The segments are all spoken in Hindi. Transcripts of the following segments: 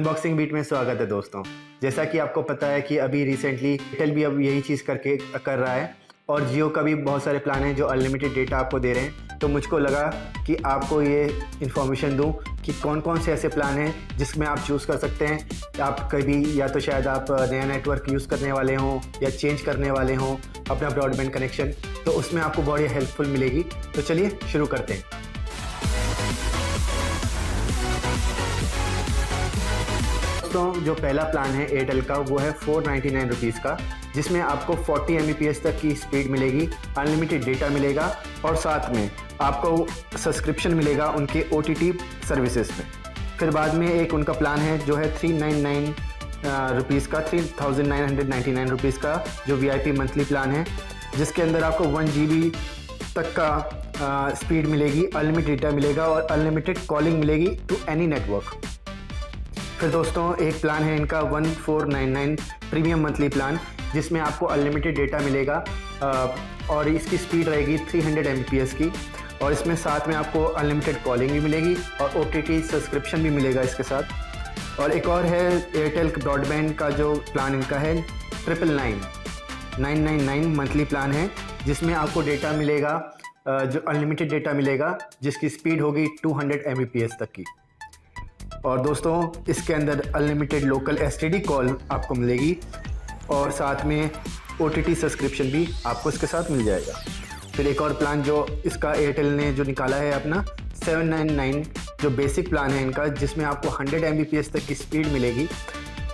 अनबॉक्सिंग बीट में स्वागत है दोस्तों। जैसा कि आपको पता है कि अभी रिसेंटली एयरटेल भी अब यही चीज़ कर रहा है और जियो का भी बहुत सारे प्लान हैं जो अनलिमिटेड डेटा आपको दे रहे हैं। तो मुझको लगा कि आपको ये इन्फॉर्मेशन दूं कि कौन कौन से ऐसे प्लान हैं जिसमें आप चूज़ कर सकते हैं। आप कभी या तो शायद आप नया नेटवर्क यूज़ करने वाले हों या चेंज करने वाले हों अपना ब्रॉडबैंड कनेक्शन, तो उसमें आपको बहुत हेल्पफुल मिलेगी। तो चलिए शुरू करते हैं। दोस्तों जो पहला प्लान है एयरटेल का वो है 499 रुपीज़ का, जिसमें आपको 40 Mbps तक की स्पीड मिलेगी, अनलिमिटेड डेटा मिलेगा और साथ में आपको सब्सक्रिप्शन मिलेगा उनके OTT सर्विसेज में। फिर बाद में एक उनका प्लान है जो है 399 रुपीज़ का, 3999 रुपीज़ का जो VIP मंथली प्लान है, जिसके अंदर आपको 1 GB तक का स्पीड मिलेगी, अनलिमिटेड डेटा मिलेगा और अनलिमिटेड कॉलिंग मिलेगी टू एनी नेटवर्क। फिर दोस्तों एक प्लान है इनका 1499 प्रीमियम मंथली प्लान, जिसमें आपको अनलिमिटेड डेटा मिलेगा और इसकी स्पीड रहेगी 300 Mbps की, और इसमें साथ में आपको अनलिमिटेड कॉलिंग भी मिलेगी और OTT सब्सक्रिप्शन भी मिलेगा इसके साथ। और एक और है एयरटेल ब्रॉडबैंड का जो प्लान इनका है 999 मंथली प्लान है, जिसमें आपको डेटा मिलेगा जो अनलिमिटेड डेटा मिलेगा जिसकी स्पीड होगी 200 Mbps तक की। और दोस्तों इसके अंदर अनलिमिटेड लोकल STD कॉल आपको मिलेगी और साथ में OTT सब्सक्रिप्शन भी आपको इसके साथ मिल जाएगा। फिर एक और प्लान जो इसका एयरटेल ने जो निकाला है अपना 799 जो बेसिक प्लान है इनका, जिसमें आपको 100 Mbps तक की स्पीड मिलेगी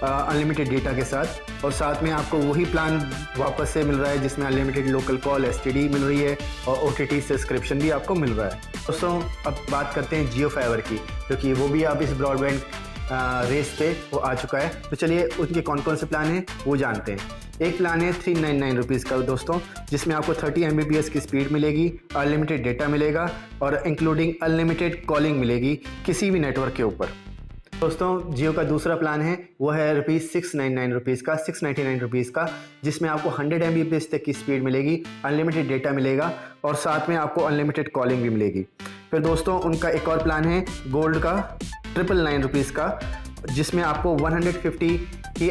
अनलिमिटेड डेटा के साथ, और साथ में आपको वही प्लान वापस से मिल रहा है जिसमें अनलिमिटेड लोकल कॉल STD मिल रही है और OTT सब्सक्रिप्शन भी आपको मिल रहा है। दोस्तों अब बात करते हैं जियो फाइबर की, क्योंकि वो भी अब इस ब्रॉडबैंड रेस पे वो आ चुका है। तो चलिए उनके कौन कौन से प्लान हैं वो जानते हैं। एक प्लान है 399 रुपीज़ का दोस्तों, जिसमें आपको 30 Mbps की स्पीड मिलेगी, अनलिमिटेड डेटा मिलेगा और इंक्लूडिंग अनलिमिटेड कॉलिंग मिलेगी किसी भी नेटवर्क के ऊपर। दोस्तों जियो का दूसरा प्लान है वो है 699 रुपीज़ का, जिसमें आपको 100 Mbps तक की स्पीड मिलेगी, अनलिमिटेड डेटा मिलेगा और साथ में आपको अनलिमिटेड कॉलिंग भी मिलेगी। फिर दोस्तों उनका एक और प्लान है गोल्ड का 999 रुपीज़ का, जिसमें आपको 150 की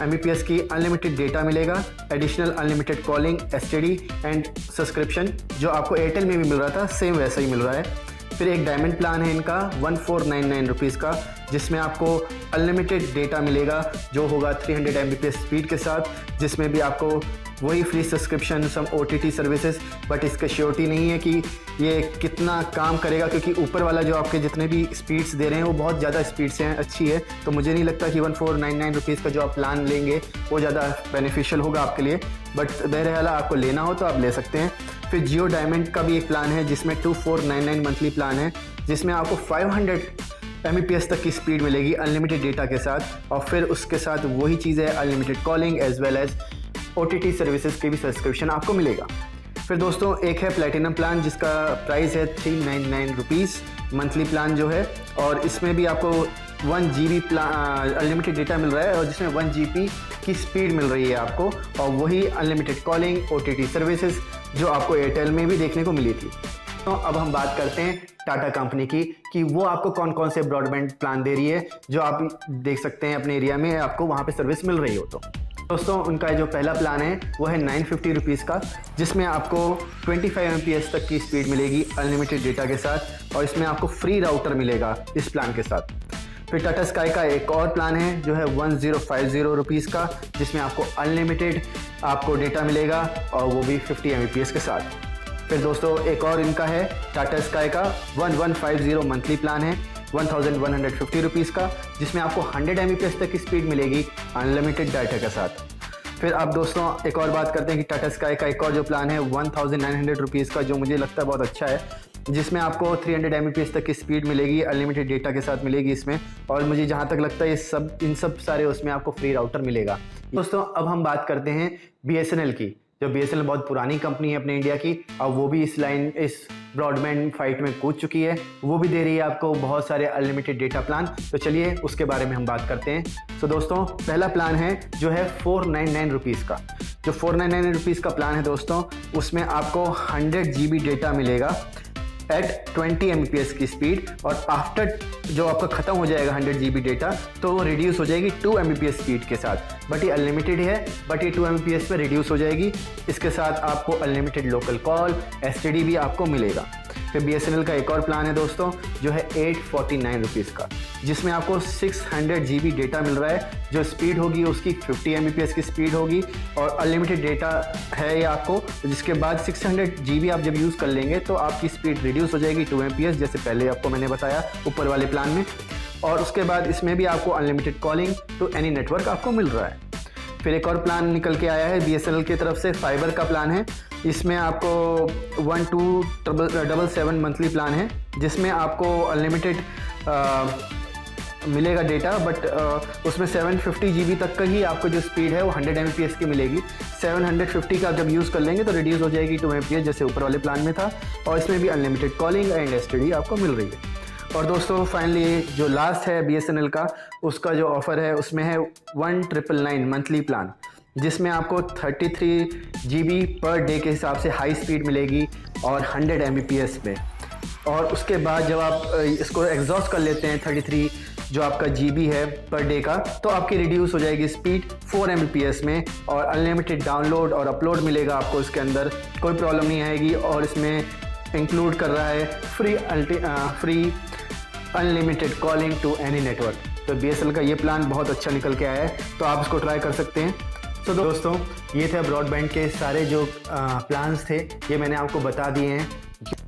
Mbps की अनलिमिटेड डेटा मिलेगा, additional unlimited calling STD and subscription जो आपको एयरटेल में भी मिल रहा था सेम वैसा ही मिल रहा है। फिर एक डायमंड प्लान है इनका 1499 रुपीज़ का, जिसमें आपको अनलिमिटेड डेटा मिलेगा जो होगा 300 Mbps स्पीड के साथ, जिसमें भी आपको वही free subscription some OTT services, but इसका श्योरिटी नहीं है कि ये कितना काम करेगा, क्योंकि ऊपर वाला जो आपके जितने भी स्पीड्स दे रहे हैं वो बहुत ज़्यादा स्पीड्स हैं, अच्छी है। तो मुझे नहीं लगता कि 1499 रुपीज़ का जो आप प्लान लेंगे वो ज़्यादा बेनिफिशियल होगा आपके लिए, बट बहरहाल आपको लेना हो तो आप ले सकते हैं। फिर जियो डायमंड का भी एक प्लान है जिसमें 2499 मंथली प्लान है, जिसमें आपको 500 Mbps तक की स्पीड मिलेगी अनलिमिटेड डेटा के साथ, और फिर उसके साथ वही चीज़ है unlimited calling as well as OTT services की भी सब्सक्रिप्शन आपको मिलेगा। फिर दोस्तों एक है प्लेटिनम प्लान, जिसका प्राइस है 399 रुपीज़ मंथली प्लान जो है, और इसमें भी आपको 1 GB अनलिमिटेड डेटा मिल रहा है और जिसमें 1 GB की स्पीड मिल रही है आपको, और वही अनलिमिटेड कॉलिंग OTT सर्विसेज जो आपको एयरटेल में भी देखने को मिली थी। तो अब हम बात करते हैं टाटा कंपनी की कि वो आपको कौन कौन से ब्रॉडबैंड प्लान दे रही है जो आप देख सकते हैं अपने एरिया में, आपको वहाँ पे सर्विस मिल रही हो। तो दोस्तों उनका जो पहला प्लान है वो है 950 रुपीज़ का, जिसमें आपको 25 Mbps तक की स्पीड मिलेगी अनलिमिटेड डेटा के साथ, और इसमें आपको फ्री राउटर मिलेगा इस प्लान के साथ। फिर टाटा स्काई का एक और प्लान है जो है 1050 रुपीज़ का, जिसमें आपको अनलिमिटेड आपको डेटा मिलेगा और वो भी 50 Mbps के साथ। फिर दोस्तों एक और इनका है टाटा स्काई का 1150 मंथली प्लान है 1150 रुपीज़ का, जिसमें आपको 100 Mbps तक की स्पीड मिलेगी अनलिमिटेड डाटा के साथ। फिर अब दोस्तों एक और बात करते हैं कि टाटा स्काई का एक और जो प्लान है 1900 रुपीज़ का, जो मुझे लगता है बहुत अच्छा है, जिसमें आपको 300 Mbps तक की स्पीड मिलेगी, अनलिमिटेड डेटा के साथ मिलेगी इसमें, और मुझे जहाँ तक लगता है इन सब सारे उसमें आपको फ्री राउटर मिलेगा। दोस्तों अब हम बात करते हैं BSNL की, जो BSNL बहुत पुरानी कंपनी है अपने इंडिया की, और वो भी इस ब्रॉडबैंड फाइट में कूद चुकी है। वो भी दे रही है आपको बहुत सारे अनलिमिटेड डेटा प्लान। तो चलिए उसके बारे में हम बात करते हैं। तो दोस्तों पहला प्लान है जो है 499 रुपीज़ का। जो 499 रुपीज़ का प्लान है दोस्तों, उसमें आपको 100 GB डेटा मिलेगा, एट 20 Mbps की स्पीड, और आफ्टर जो आपका ख़त्म हो जाएगा 100 GB डेटा तो वो रिड्यूस हो जाएगी 2 Mbps स्पीड के साथ। बट ये अनलिमिटेड है, बट ये 2 Mbps पे रिड्यूस हो जाएगी। इसके साथ आपको अनलिमिटेड लोकल कॉल, STD भी आपको मिलेगा। फिर BSNL का एक और प्लान है दोस्तों जो है 849 रुपीज़ का, जिसमें आपको 600 GB डेटा मिल रहा है। जो स्पीड होगी उसकी 50 Mbps की स्पीड होगी और अनलिमिटेड डेटा है ये आपको। जिसके बाद 600 GB आप जब यूज़ कर लेंगे तो आपकी स्पीड रिड्यूस हो जाएगी 2 Mbps, जैसे पहले आपको मैंने बताया ऊपर वाले प्लान में। और उसके बाद इसमें भी आपको unlimited calling to any network आपको मिल रहा है। फिर एक और प्लान निकल के आया है BSNL की तरफ से, फाइबर का प्लान है। इसमें आपको 1277 मंथली प्लान है, जिसमें आपको अनलिमिटेड मिलेगा डेटा, बट उसमें 750 GB तक का ही आपको जो स्पीड है वो 100 Mbps की मिलेगी। 750 का जब यूज़ कर लेंगे तो रिड्यूस हो जाएगी 2 Mbps, जैसे ऊपर वाले प्लान में था। और इसमें भी अनलिमिटेड कॉलिंग एंड STD आपको मिल रही है। और दोस्तों फाइनली जो लास्ट है BSNL का, उसका जो ऑफ़र है उसमें है 1999 मंथली प्लान, जिसमें आपको 33 GB पर डे के हिसाब से हाई स्पीड मिलेगी और 100 Mbps में। और उसके बाद जब आप इसको एग्जॉस्ट कर लेते हैं 33 जो आपका GB है पर डे का, तो आपकी रिड्यूस हो जाएगी स्पीड 4 Mbps में, और अनलिमिटेड डाउनलोड और अपलोड मिलेगा आपको इसके अंदर, कोई प्रॉब्लम नहीं आएगी। और इसमें इंक्लूड कर रहा है free unlimited calling to any network. तो BSNL का ये प्लान बहुत अच्छा निकल के आया है, तो आप इसको ट्राई कर सकते हैं। तो दोस्तों ये थे ब्रॉडबैंड के सारे जो प्लान्स थे, ये मैंने आपको बता दिए हैं।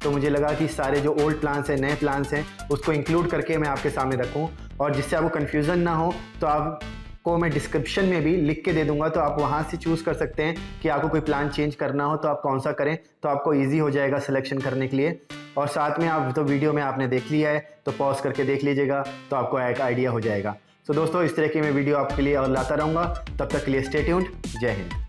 तो मुझे लगा कि सारे जो ओल्ड प्लान्स हैं, नए प्लान्स हैं, उसको इंक्लूड करके मैं आपके सामने रखूं, और जिससे आपको कन्फ्यूज़न ना हो तो आपको मैं डिस्क्रिप्शन में भी लिख के दे दूंगा, तो आप वहां से चूज़ कर सकते हैं कि आपको कोई प्लान चेंज करना हो तो आप कौन सा करें, तो आपको ईजी हो जाएगा सिलेक्शन करने के लिए। और साथ में आप तो वीडियो में आपने देख लिया है तो पॉज करके देख लीजिएगा, तो आपको एक आइडिया हो जाएगा। तो दोस्तों इस तरह की मैं वीडियो आपके लिए और लाता रहूँगा, तब तक के लिए स्टे ट्यून्ड। जय हिंद।